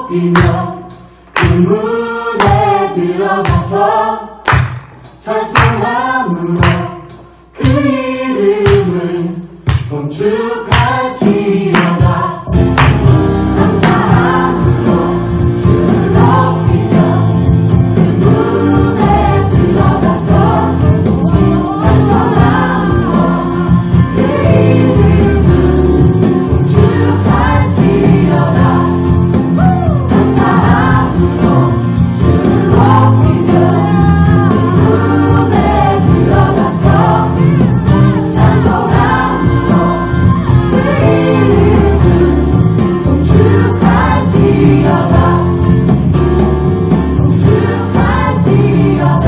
높이며 그 문에 들어가서 찬송함으로 그 이름을 송축할지어다. 감사함으로 주를 높이며 그 문에 들어가서 찬송함으로 그 이름을 송축할지어다. 감사함으로 주를 높이며 그 문에 들어가서 찬송함으로 그 이름을 송축할지어다. 송축할지어다.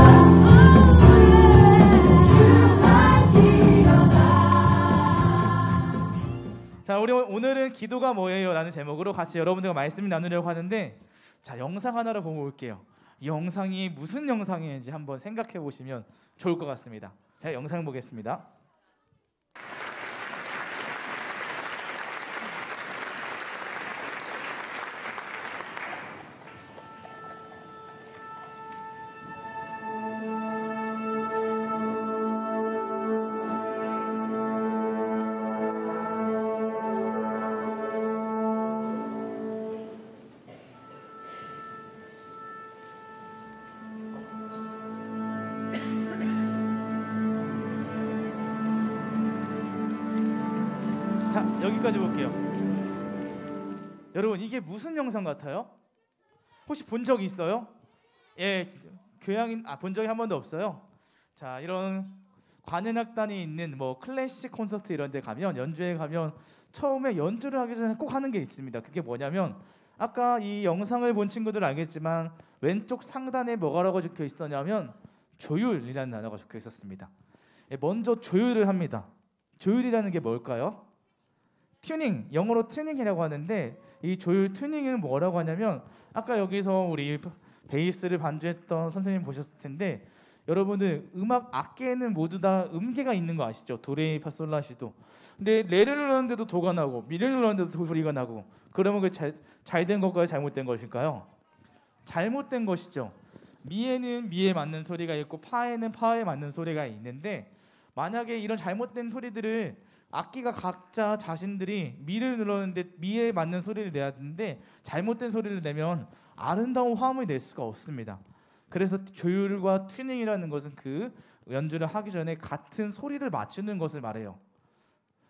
송축할지어다. 자, 우리 오늘은 기도가 뭐예요? 라는 제목으로 같이 여러분들과 말씀을 나누려고 하는데, 자, 영상 하나를 보고 올게요. 이 영상이 무슨 영상인지 한번 생각해 보시면 좋을 것 같습니다. 자, 영상 보겠습니다. 자, 여기까지 볼게요. 여러분, 이게 무슨 영상 같아요? 혹시 본 적 있어요? 예, 교양인 본 적이 한 번도 없어요. 자, 이런 관현악단이 있는 뭐 클래식 콘서트 이런 데 가면, 연주회 가면 처음에 연주를 하기 전에 꼭 하는 게 있습니다. 그게 뭐냐면, 아까 이 영상을 본 친구들 알겠지만 왼쪽 상단에 뭐라고 적혀 있었냐면 조율이라는 단어가 적혀 있었습니다. 예, 먼저 조율을 합니다. 조율이라는 게 뭘까요? 튜닝, 영어로 튜닝이라고 하는데, 이 조율 튜닝은 뭐라고 하냐면, 아까 여기서 우리 베이스를 반주했던 선생님 보셨을 텐데, 여러분들 음악 악기에는 모두 다 음계가 있는 거 아시죠? 도레미파솔라시도. 근데 레를 눌렀는데도 도가 나고 미를 눌렀는데도 도 소리가 나고, 그러면 그 잘 된 것과요, 잘못된 것일까요? 잘못된 것이죠. 미에는 미에 맞는 소리가 있고 파에는 파에 맞는 소리가 있는데, 만약에 이런 잘못된 소리들을 악기가 각자 자신들이 미를 눌렀는데 미에 맞는 소리를 내야 되는데 잘못된 소리를 내면 아름다운 화음을 낼 수가 없습니다. 그래서 조율과 튜닝이라는 것은 그 연주를 하기 전에 같은 소리를 맞추는 것을 말해요.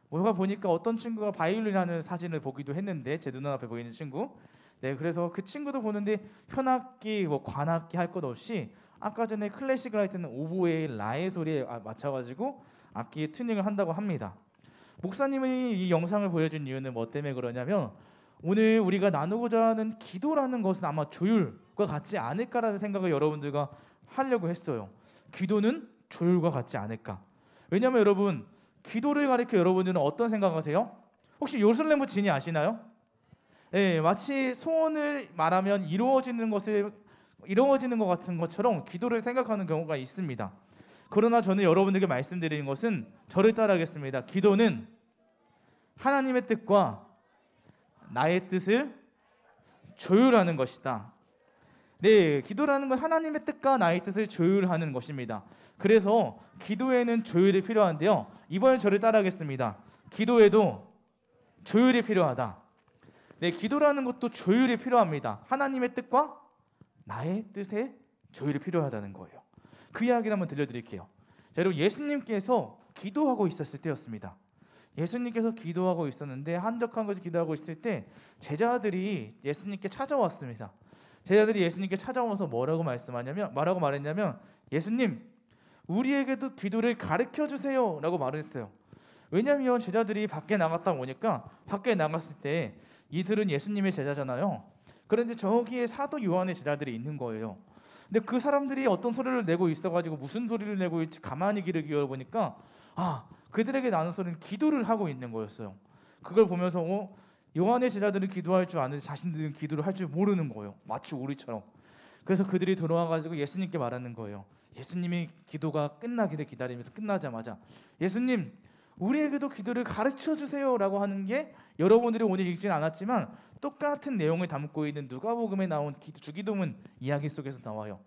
뭐가 보니까 어떤 친구가 바이올린 하는 사진을 보기도 했는데, 제 눈앞에 보이는 친구. 네, 그래서 그 친구도 보는데 현악기, 뭐 관악기 할 것 없이 아까 전에 클래식을 할 때는 오보의 라의 소리에 맞춰가지고 악기의 튜닝을 한다고 합니다. 목사님이 이 영상을 보여준 이유는 뭐 때문에 그러냐면, 오늘 우리가 나누고자 하는 기도라는 것은 아마 조율과 같지 않을까라는 생각을 여러분들과 하려고 했어요. 기도는 조율과 같지 않을까. 왜냐하면 여러분, 기도를 가리켜 여러분들은 어떤 생각하세요? 혹시 요술레무 진이 아시나요? 네, 마치 소원을 말하면 이루어지는 것 같은 것처럼 기도를 생각하는 경우가 있습니다. 그러나 저는 여러분들에게 말씀드리는 것은, 저를 따라하겠습니다. 기도는 하나님의 뜻과 나의 뜻을 조율하는 것이다. 네, 기도라는 건 하나님의 뜻과 나의 뜻을 조율하는 것입니다. 그래서 기도에는 조율이 필요한데요. 이번에 저를 따라하겠습니다. 기도에도 조율이 필요하다. 네, 기도라는 것도 조율이 필요합니다. 하나님의 뜻과 나의 뜻에 조율이 필요하다는 거예요. 그 이야기를 한번 들려드릴게요. 자, 여러분, 예수님께서 기도하고 있었을 때였습니다. 예수님께서 기도하고 있었는데, 한적한 곳에서 기도하고 있을 때 제자들이 예수님께 찾아왔습니다. 제자들이 예수님께 찾아와서 뭐라고 말했냐면, 예수님, 우리에게도 기도를 가르쳐 주세요 라고 말을 했어요. 왜냐하면 제자들이 밖에 나갔다 오니까, 밖에 나갔을 때 이들은 예수님의 제자잖아요. 그런데 저기에 사도 요한의 제자들이 있는 거예요. 근데 그 사람들이 어떤 소리를 내고 있어가지고 무슨 소리를 내고 있지 가만히 귀를 기울여 보니까, 그들에게 나는 소리는 기도를 하고 있는 거였어요. 그걸 보면서 요한의 제자들은 기도할 줄 아는데 자신들은 기도를 할 줄 모르는 거예요. 마치 우리처럼. 그래서 그들이 돌아와가지고 예수님께 말하는 거예요. 예수님이 기도가 끝나기를 기다리면서 끝나자마자, 예수님, 우리에게도 기도를 가르쳐 주세요라고 하는 게 여러분들이 오늘 읽지는 않았지만 똑같은 내용을 담고 있는 누가복음에 나온 주기도문 이야기 속에서 나와요.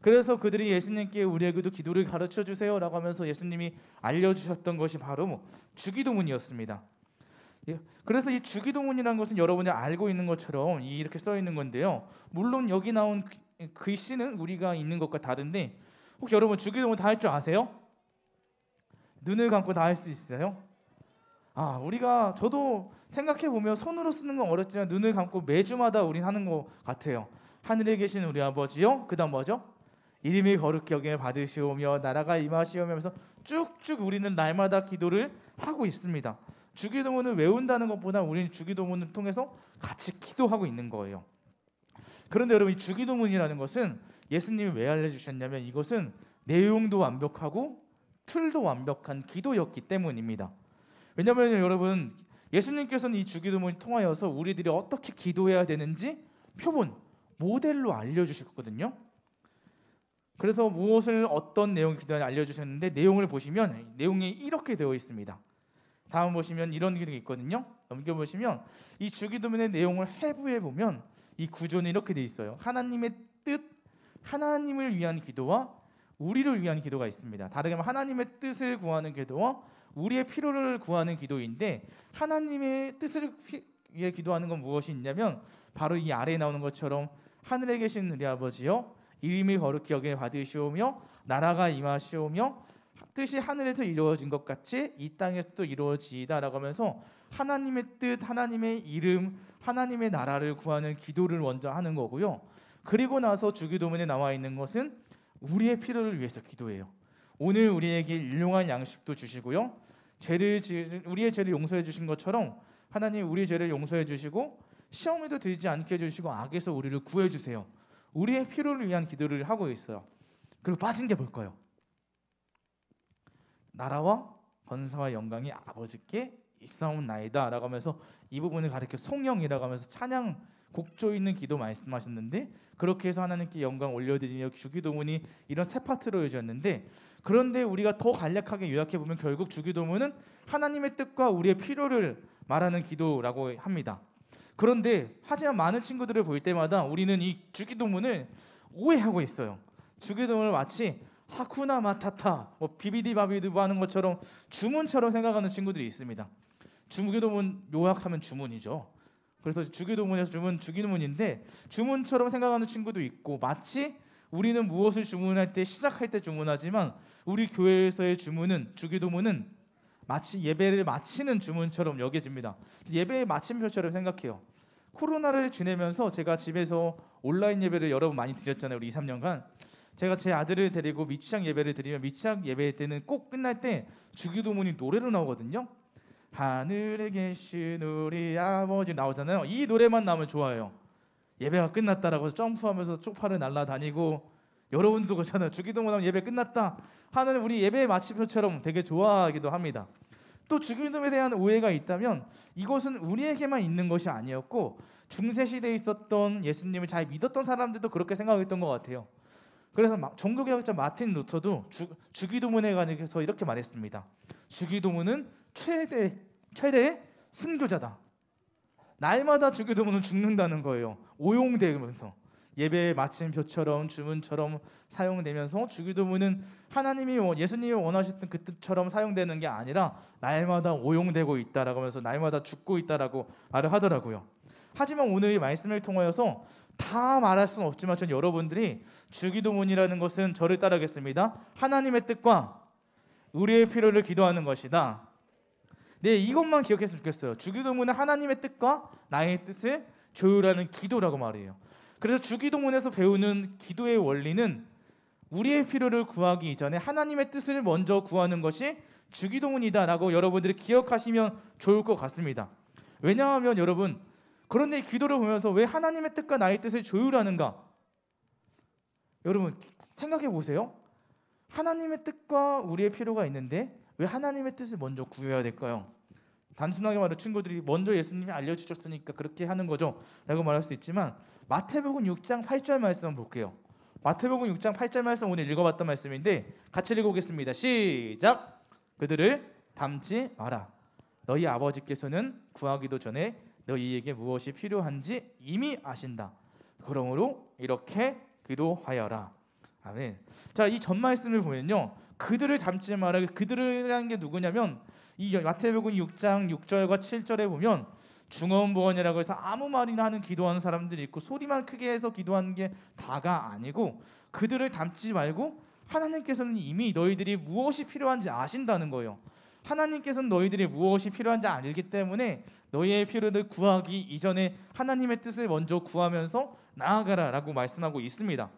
그래서 그들이 예수님께 우리에게도 기도를 가르쳐 주세요라고 하면서 예수님이 알려주셨던 것이 바로 주기도문이었습니다. 그래서 이 주기도문이라는 것은 여러분이 알고 있는 것처럼 이렇게 써 있는 건데요. 물론 여기 나온 글씨는 우리가 있는 것과 다른데 혹시 여러분 주기도문 다 할 줄 아세요? 눈을 감고 다 할 수 있어요? 우리가 저도 생각해 보면 손으로 쓰는 건 어렵지만 눈을 감고 매주마다 우린 하는 것 같아요. 하늘에 계신 우리 아버지요. 그다음 뭐죠? 이름이 거룩히 여김을 받으시오며 나라가 임하시오며 하면서 쭉쭉 우리는 날마다 기도를 하고 있습니다. 주기도문을 외운다는 것보다 우리는 주기도문을 통해서 같이 기도하고 있는 거예요. 그런데 여러분 이 주기도문이라는 것은 예수님이 왜 알려주셨냐면 이것은 내용도 완벽하고 틀도 완벽한 기도였기 때문입니다. 왜냐하면 여러분 예수님께서는 이 주기도문을 통하여서 우리들이 어떻게 기도해야 되는지 표본, 모델로 알려주셨거든요. 그래서 무엇을 어떤 내용 기도를 알려주셨는데 내용을 보시면 내용이 이렇게 되어 있습니다. 다음 보시면 이런 기록이 있거든요. 넘겨보시면 이 주기도문의 내용을 해부해 보면 이 구조는 이렇게 되어 있어요. 하나님의 뜻, 하나님을 위한 기도와 우리를 위한 기도가 있습니다. 다르게 말하면 하나님의 뜻을 구하는 기도와 우리의 필요를 구하는 기도인데 하나님의 뜻을 위해 기도하는 건 무엇이 있냐면 바로 이 아래에 나오는 것처럼 하늘에 계신 우리 아버지여 이름이 거룩히 여김을 받으시오며 나라가 임하시오며 뜻이 하늘에서 이루어진 것 같이 이 땅에서도 이루어지이다라고 하면서 하나님의 뜻, 하나님의 이름, 하나님의 나라를 구하는 기도를 먼저 하는 거고요. 그리고 나서 주기도문에 나와 있는 것은 우리의 필요를 위해서 기도해요. 오늘 우리에게 일용할 양식도 주시고요. 우리의 죄를 용서해 주신 것처럼 하나님 우리의 죄를 용서해 주시고 시험에도 들지 않게 해주시고 악에서 우리를 구해 주세요. 우리의 필요를 위한 기도를 하고 있어요. 그리고 빠진 게 뭘까요? 나라와 권세와 영광이 아버지께 있사옵나이다 라고 하면서 이 부분을 가리켜 송영이라고 하면서 찬양 곡조 있는 기도 말씀하셨는데 그렇게 해서 하나님께 영광 올려드리며 주기도문이 이런 세 파트로 이어졌는데 그런데 우리가 더 간략하게 요약해 보면 결국 주기도문은 하나님의 뜻과 우리의 필요를 말하는 기도라고 합니다. 그런데 하지만 많은 친구들을 볼 때마다 우리는 이 주기도문을 오해하고 있어요. 주기도문을 마치 하쿠나 마타타, 비비디바비드부 하는 것처럼 주문처럼 생각하는 친구들이 있습니다. 주기도문 요약하면 주문이죠. 그래서 주기도문에서 주기도문인데 주문처럼 생각하는 친구도 있고 마치 우리는 무엇을 주문할 때 시작할 때 주문하지만 우리 교회에서의 주기도문은 마치 예배를 마치는 주문처럼 여겨집니다. 예배의 마침표처럼 생각해요. 코로나를 지내면서 제가 집에서 온라인 예배를 여러 번 많이 드렸잖아요. 우리 2-3년간. 제가 제 아들을 데리고 미취학 예배를 드리면 미취학 예배 때는 꼭 끝날 때 주기도문이 노래로 나오거든요. 하늘에 계신 우리 아버지 나오잖아요. 이 노래만 나오면 좋아요. 예배가 끝났다라고 해서 점프하면서 쪽팔을 날아다니고 여러분도 그렇잖아요. 주기도문 하면 예배 끝났다 하는 우리 예배의 마침표처럼 되게 좋아하기도 합니다. 또 주기도문에 대한 오해가 있다면 이것은 우리에게만 있는 것이 아니었고 중세시대에 있었던 예수님을 잘 믿었던 사람들도 그렇게 생각했던 것 같아요. 그래서 종교개혁자 마틴 루터도 주기도문에 관해서 이렇게 말했습니다. 주기도문은 최대의 순교자다. 날마다 주기도문은 죽는다는 거예요. 오용되면서 예배의 마침표처럼 주문처럼 사용되면서 주기도문은 예수님이 원하셨던 그 뜻처럼 사용되는 게 아니라 날마다 오용되고 있다라고 하면서 날마다 죽고 있다라고 말을 하더라고요. 하지만 오늘 이 말씀을 통하여서 다 말할 수는 없지만 전 여러분들이 주기도문이라는 것은 저를 따르겠습니다. 하나님의 뜻과 우리의 필요를 기도하는 것이다. 네, 이것만 기억했으면 좋겠어요. 주기도문은 하나님의 뜻과 나의 뜻을 조율하는 기도라고 말해요. 그래서 주기도문에서 배우는 기도의 원리는 우리의 필요를 구하기 이전에 하나님의 뜻을 먼저 구하는 것이 주기도문이다라고 여러분들이 기억하시면 좋을 것 같습니다. 왜냐하면 여러분 그런데 기도를 보면서 왜 하나님의 뜻과 나의 뜻을 조율하는가? 여러분 생각해 보세요. 하나님의 뜻과 우리의 필요가 있는데 왜 하나님의 뜻을 먼저 구해야 될까요? 단순하게 말해 친구들이 먼저 예수님이 알려주셨으니까 그렇게 하는 거죠 라고 말할 수 있지만 마태복음 6장 8절 말씀 한번 볼게요. 마태복음 6장 8절 말씀 오늘 읽어봤던 말씀인데 같이 읽어보겠습니다. 시작! 그들을 담지 마라. 너희 아버지께서는 구하기도 전에 너희에게 무엇이 필요한지 이미 아신다. 그러므로 이렇게 기도하여라. 아멘. 자, 이 전 말씀을 보면요, 그들을 담지 마라. 그들이라는 게 누구냐면 이 마태복음 6장 6절과 7절에 보면 중언부언이라고 해서 아무 말이나 하는 기도하는 사람들이 있고 소리만 크게 해서 기도하는 게 다가 아니고 그들을 담지 말고 하나님께서는 이미 너희들이 무엇이 필요한지 아신다는 거예요. 하나님께서는 너희들이 무엇이 필요한지 알기 때문에 너희의 필요를 구하기 이전에 하나님의 뜻을 먼저 구하면서 나아가라라고 말씀하고 있습니다.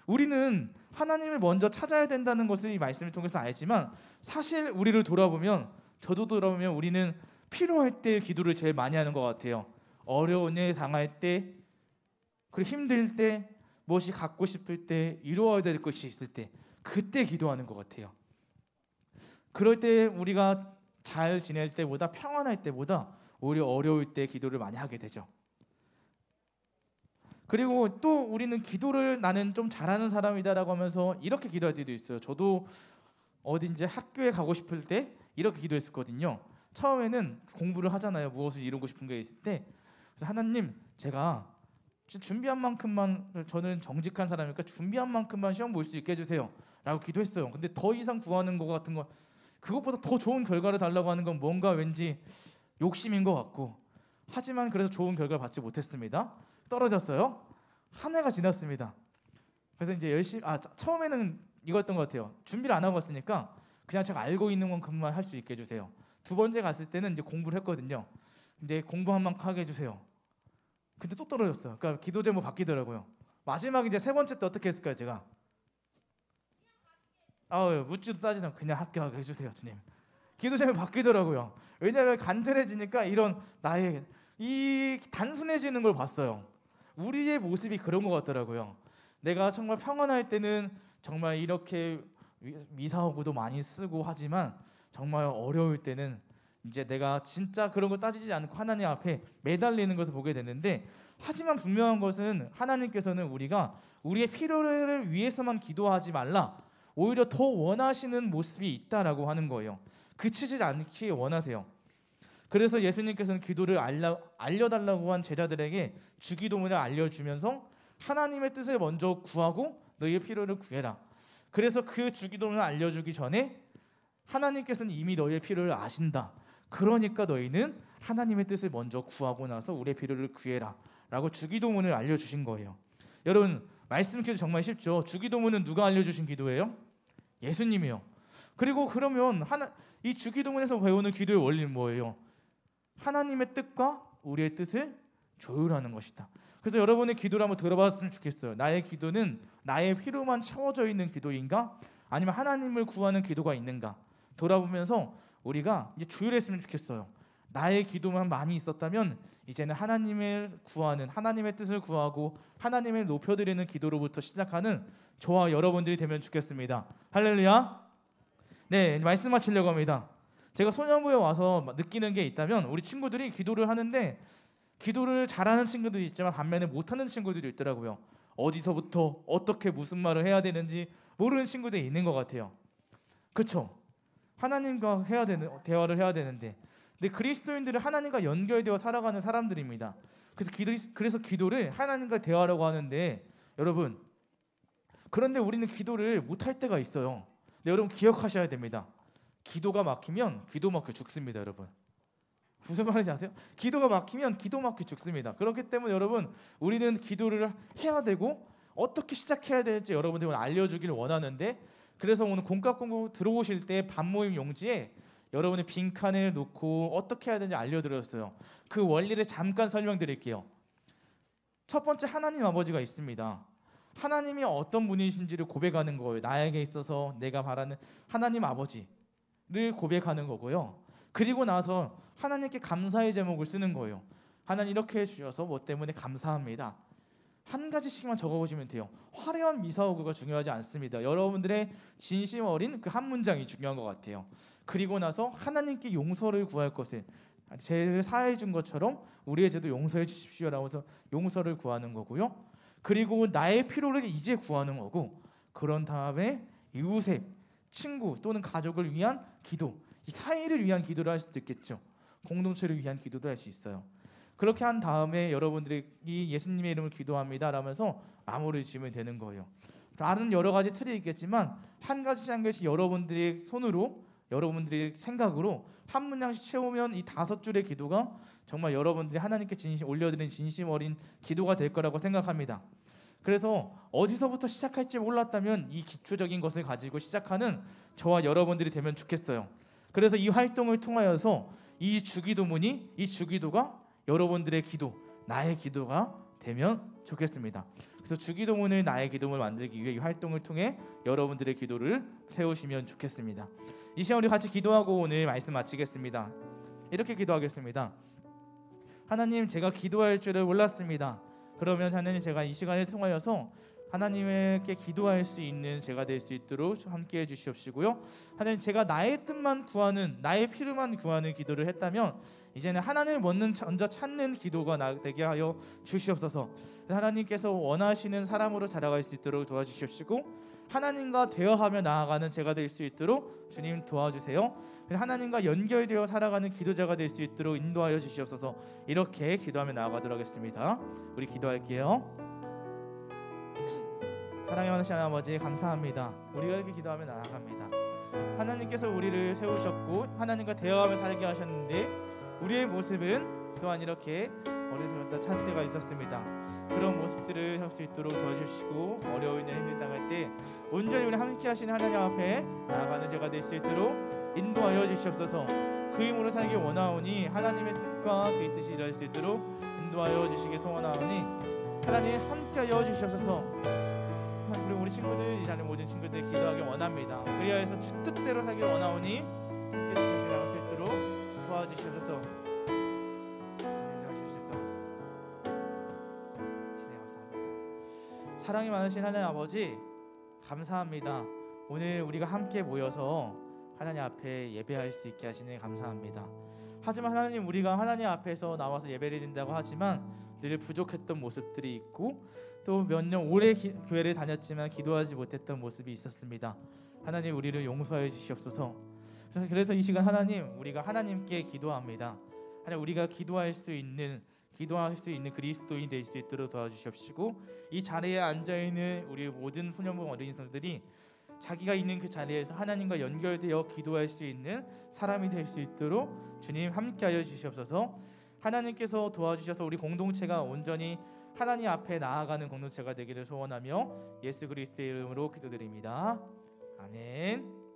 우리는 하나님을 먼저 찾아야 된다는 것을 이 말씀을 통해서 알지만 사실 우리를 돌아보면, 저도 돌아보면 우리는 필요할 때 기도를 제일 많이 하는 것 같아요. 어려운 일 당할 때, 그리고 힘들 때, 무엇이 갖고 싶을 때, 이루어야 될 것이 있을 때, 그때 기도하는 것 같아요. 그럴 때 우리가 잘 지낼 때보다, 평안할 때보다 오히려 어려울 때 기도를 많이 하게 되죠. 그리고 또 우리는 기도를 나는 좀 잘하는 사람이다라고 하면서 이렇게 기도할 때도 있어요. 저도 어딘지 학교에 가고 싶을 때 이렇게 기도했었거든요. 처음에는 공부를 하잖아요. 무엇을 이루고 싶은 게 있을 때. 그래서 하나님, 제가 준비한 만큼만, 저는 정직한 사람이니까 준비한 만큼만 시험 볼 수 있게 해주세요 라고 기도했어요. 근데 더 이상 구하는 것 같은 거, 그것보다 더 좋은 결과를 달라고 하는 건 뭔가 왠지 욕심인 것 같고, 하지만 그래서 좋은 결과를 받지 못했습니다. 떨어졌어요. 한 해가 지났습니다. 그래서 이제 열심히, 처음에는 이거였던 것 같아요. 준비를 안 하고 왔으니까 그냥 제가 알고 있는 만큼만 할 수 있게 해주세요. 두 번째 갔을 때는 이제 공부를 했거든요. 이제 공부 한 만큼 하게 해주세요. 근데 또 떨어졌어요. 그러니까 기도 제목 바뀌더라고요. 마지막 이제 세 번째 때 어떻게 했을까요, 제가? 묻지도 따지도 않고 그냥 합격하게 해주세요, 주님. 기도 제목 바뀌더라고요. 왜냐하면 간절해지니까 이런 나의 이 단순해지는 걸 봤어요. 우리의 모습이 그런 것 같더라고요. 내가 정말 평안할 때는 정말 이렇게 미사오구도 많이 쓰고 하지만 정말 어려울 때는 이제 내가 진짜 그런 거 따지지 않고 하나님 앞에 매달리는 것을 보게 되는데, 하지만 분명한 것은 하나님께서는 우리가 우리의 필요를 위해서만 기도하지 말라, 오히려 더 원하시는 모습이 있다라고 하는 거예요. 그치지 않기 원하세요. 그래서 예수님께서는 기도를 알려달라고 한 제자들에게 주기도문을 알려주면서 하나님의 뜻을 먼저 구하고 너희의 필요를 구해라. 그래서 그 주기도문을 알려주기 전에 하나님께서는 이미 너희의 필요를 아신다. 그러니까 너희는 하나님의 뜻을 먼저 구하고 나서 우리의 필요를 구해라 라고 주기도문을 알려주신 거예요. 여러분, 말씀 기도 정말 쉽죠. 주기도문은 누가 알려주신 기도예요? 예수님이요. 그리고 그러면 이 주기도문에서 배우는 기도의 원리는 뭐예요? 하나님의 뜻과 우리의 뜻을 조율하는 것이다. 그래서 여러분의 기도를 한번 들어봤으면 좋겠어요. 나의 기도는 나의 필요만 채워져 있는 기도인가? 아니면 하나님을 구하는 기도가 있는가? 돌아보면서 우리가 이제 조율했으면 좋겠어요. 나의 기도만 많이 있었다면 이제는 하나님을 구하는, 하나님의 뜻을 구하고 하나님을 높여드리는 기도로부터 시작하는 저와 여러분들이 되면 좋겠습니다. 할렐루야. 네, 말씀 마치려고 합니다. 제가 소년부에 와서 느끼는 게 있다면, 우리 친구들이 기도를 하는데 기도를 잘하는 친구들이 있지만 반면에 못하는 친구들이 있더라고요. 어디서부터 어떻게 무슨 말을 해야 되는지 모르는 친구들이 있는 것 같아요. 그렇죠? 하나님과 대화를 해야 되는데, 근데 그리스도인들은 하나님과 연결되어 살아가는 사람들입니다. 그래서 기도를 하나님과 대화하려고 하는데, 여러분, 그런데 우리는 기도를 못할 때가 있어요. 근데 여러분 기억하셔야 됩니다. 기도가 막히면 기도 막혀 죽습니다, 여러분. 무슨 말인지 아세요? 기도가 막히면 기도 막혀 죽습니다. 그렇기 때문에 여러분, 우리는 기도를 해야 되고 어떻게 시작해야 될지 여러분들이 알려주기를 원하는데, 그래서 오늘 공과공부 들어오실 때 반모임 용지에 여러분의 빈칸을 놓고 어떻게 해야 되는지 알려드렸어요. 그 원리를 잠깐 설명드릴게요. 첫 번째, 하나님 아버지가 있습니다. 하나님이 어떤 분이신지를 고백하는 거예요. 나에게 있어서 내가 바라는 하나님 아버지를 고백하는 거고요. 그리고 나서 하나님께 감사의 제목을 쓰는 거예요. 하나님 이렇게 해주셔서 뭐 때문에 감사합니다. 한 가지씩만 적어보시면 돼요. 화려한 미사오구가 중요하지 않습니다. 여러분들의 진심 어린 그 한 문장이 중요한 것 같아요. 그리고 나서 하나님께 용서를 구할 것을, 죄를 사해 준 것처럼 우리의 죄도 용서해 주십시오라고 해서 용서를 구하는 거고요. 그리고 나의 필요를 이제 구하는 거고, 그런 다음에 이웃의 친구 또는 가족을 위한 기도, 이 사회를 위한 기도를 할 수도 있겠죠. 공동체를 위한 기도도 할 수 있어요. 그렇게 한 다음에 여러분들이 이 예수님의 이름을 기도합니다 라면서 마무리 지으면 되는 거예요. 다른 여러 가지 틀이 있겠지만 한 가지 한 가지 여러분들의 손으로, 여러분들의 생각으로 한 문장씩 채우면 이 5줄의 기도가 정말 여러분들이 하나님께 올려드린 진심 어린 기도가 될 거라고 생각합니다. 그래서 어디서부터 시작할지 몰랐다면 이 기초적인 것을 가지고 시작하는 저와 여러분들이 되면 좋겠어요. 그래서 이 활동을 통하여서 이 주기도문이, 이 주기도가 여러분들의 기도, 나의 기도가 되면 좋겠습니다. 그래서 주기도문을 나의 기도문을 만들기 위해 이 활동을 통해 여러분들의 기도를 세우시면 좋겠습니다. 이 시간 우리 같이 기도하고 오늘 말씀 마치겠습니다. 이렇게 기도하겠습니다. 하나님, 제가 기도할 줄을 몰랐습니다. 그러면 하나님, 제가 이 시간을 통하여서 하나님께 기도할 수 있는 제가 될 수 있도록 함께해 주시옵시고요. 하나님, 제가 나의 뜻만 구하는, 나의 필요만 구하는 기도를 했다면 이제는 하나님을 먼저 찾는 기도가 되게 하여 주시옵소서. 하나님께서 원하시는 사람으로 자라갈 수 있도록 도와주시옵시고 하나님과 대화하며 나아가는 제가 될 수 있도록 주님 도와주세요. 하나님과 연결되어 살아가는 기도자가 될 수 있도록 인도하여 주시옵소서. 이렇게 기도하며 나아가도록 하겠습니다. 우리 기도할게요. 사랑의 많으신 아버지, 감사합니다. 우리가 이렇게 기도하며 나아갑니다. 하나님께서 우리를 세우셨고 하나님과 대화하며 살게 하셨는데 우리의 모습은 또한 이렇게 어리석었다 찾을 때가 있었습니다. 그런 모습들을 할 수 있도록 도와주시고 어려운 일 힘든 당할 때 온전히 우리 함께 하시는 하나님 앞에 나아가는 제가 될 수 있도록 인도하여 주시옵소서. 그 힘으로 살기 원하오니 하나님의 뜻과 그의 뜻이 이루어질 수 있도록 인도하여 주시기 소원하오니 하나님 함께하여 주시옵소서. 그리고 우리 친구들, 이 자리에 모든 친구들 기도하기 원합니다. 그리하여서 주 뜻대로 살기 원하오니 함께 주셔서 나갈 수 있도록 도와주시옵소서. 사랑이 많으신 하나님 아버지, 감사합니다. 오늘 우리가 함께 모여서 하나님 앞에 예배할 수 있게 하시니 감사합니다. 하지만 하나님, 우리가 하나님 앞에서 나와서 예배를 드린다고 하지만 늘 부족했던 모습들이 있고 또 몇 년 오래 교회를 다녔지만 기도하지 못했던 모습이 있었습니다. 하나님, 우리를 용서해 주시옵소서. 그래서 이 시간 하나님, 우리가 하나님께 기도합니다. 하나님, 우리가 기도할 수 있는 그리스도인이 될 수 있도록 도와주시옵시고 이 자리에 앉아있는 우리 모든 소년부 어린이 성들이 자기가 있는 그 자리에서 하나님과 연결되어 기도할 수 있는 사람이 될 수 있도록 주님 함께하여 주시옵소서. 하나님께서 도와주셔서 우리 공동체가 온전히 하나님 앞에 나아가는 공동체가 되기를 소원하며 예수 그리스도의 이름으로 기도드립니다. 아멘.